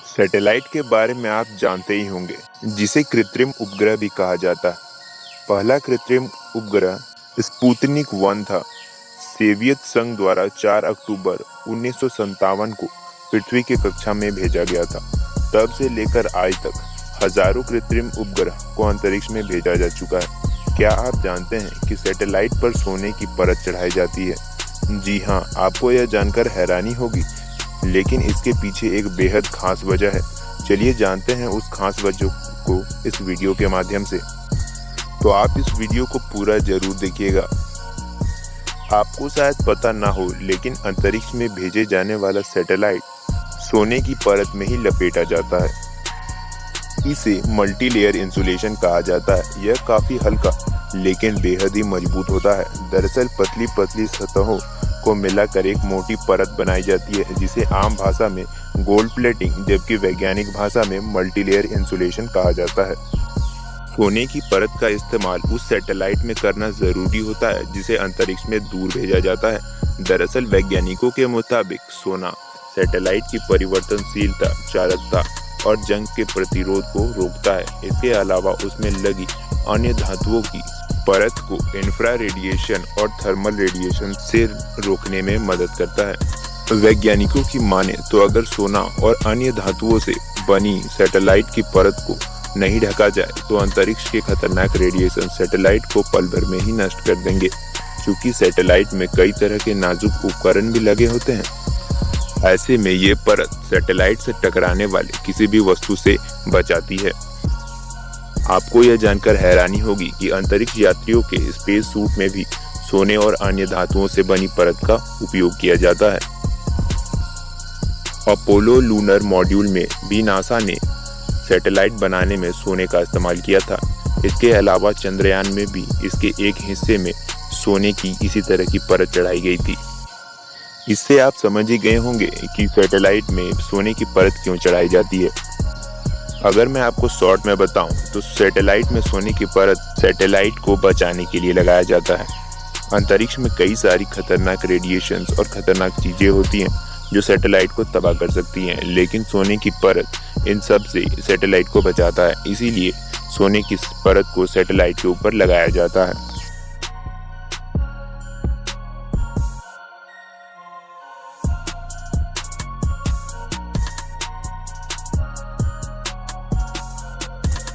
Satellite के बारे में आप जानते ही होंगे, जिसे कृत्रिम उपग्रह भी कहा जाता है। पहला कृत्रिम उपग्रह स्पुतनिक 1 था। सोवियत संघ द्वारा 4 अक्टूबर 1957 को पृथ्वी की कक्षा में भेजा गया था। तब से लेकर आज तक हजारों कृत्रिम उपग्रह को अंतरिक्ष में भेजा जा चुका है। क्या आप जानते हैं कि सैटेलाइट पर सोने की परत चढ़ाई जाती है? जी हाँ, आपको यह जानकर हैरानी होगी, लेकिन इसके पीछे एक बेहद खास वजह है। चलिए जानते हैं उस खास वजह को इस वीडियो के माध्यम से। तो आप इस वीडियो को पूरा जरूर देखिएगा। आपको शायद पता ना हो, लेकिन अंतरिक्ष में भेजे जाने वाला सैटेलाइट सोने की परत में ही लपेटा जाता है। इसे मल्टी लेयर इंसुलेशन कहा जाता है। यह काफी हल्का लेकिन बेहद ही मजबूत होता है। दरअसल पतली पतली सतहों को मिलाकर एक मोटी परत बनाई जाती है, जिसे आम भाषा में गोल्ड प्लेटिंग जबकि वैज्ञानिक भाषा में मल्टी लेयर इंसुलेशन कहा जाता है। सोने की परत का इस्तेमाल उस सैटेलाइट में करना जरूरी होता है जिसे अंतरिक्ष में दूर भेजा जाता है। दरअसल वैज्ञानिकों के मुताबिक सोना सैटेलाइट की परिवर्तनशीलता, चालकता और जंग के प्रतिरोध को रोकता है। इसके अलावा उसमें लगी अन्य धातुओं की परत को इंफ्रा रेडिएशन और थर्मल रेडिएशन से रोकने में मदद करता है। वैज्ञानिकों की माने तो अगर सोना और अन्य धातुओं से बनी सैटेलाइट की परत को नहीं ढका जाए तो अंतरिक्ष के खतरनाक रेडिएशन सैटेलाइट को पल भर में ही नष्ट कर देंगे। क्योंकि सैटेलाइट में कई तरह के नाजुक उपकरण भी लगे होते हैं, ऐसे में ये परत सैटेलाइट से टकराने वाले किसी भी वस्तु से बचाती है। आपको यह जानकर हैरानी होगी कि अंतरिक्ष यात्रियों के स्पेस सूट में भी सोने और अन्य धातुओं से बनी परत का उपयोग किया जाता है। अपोलो लूनर मॉड्यूल में भी नासा ने सैटेलाइट बनाने में सोने का इस्तेमाल किया था। इसके अलावा चंद्रयान में भी इसके एक हिस्से में सोने की इसी तरह की परत चढ़ाई गई थी। इससे आप समझ ही गए होंगे कि सैटेलाइट में सोने की परत क्यों चढ़ाई जाती है। अगर मैं आपको शॉर्ट में बताऊं तो सैटेलाइट में सोने की परत सैटेलाइट को बचाने के लिए लगाया जाता है। अंतरिक्ष में कई सारी खतरनाक रेडिएशंस और खतरनाक चीजें होती हैं जो सैटेलाइट को तबाह कर सकती हैं, लेकिन सोने की परत इन सब से सैटेलाइट को बचाता है। इसीलिए सोने की परत को सैटेलाइट के ऊपर लगाया जाता है।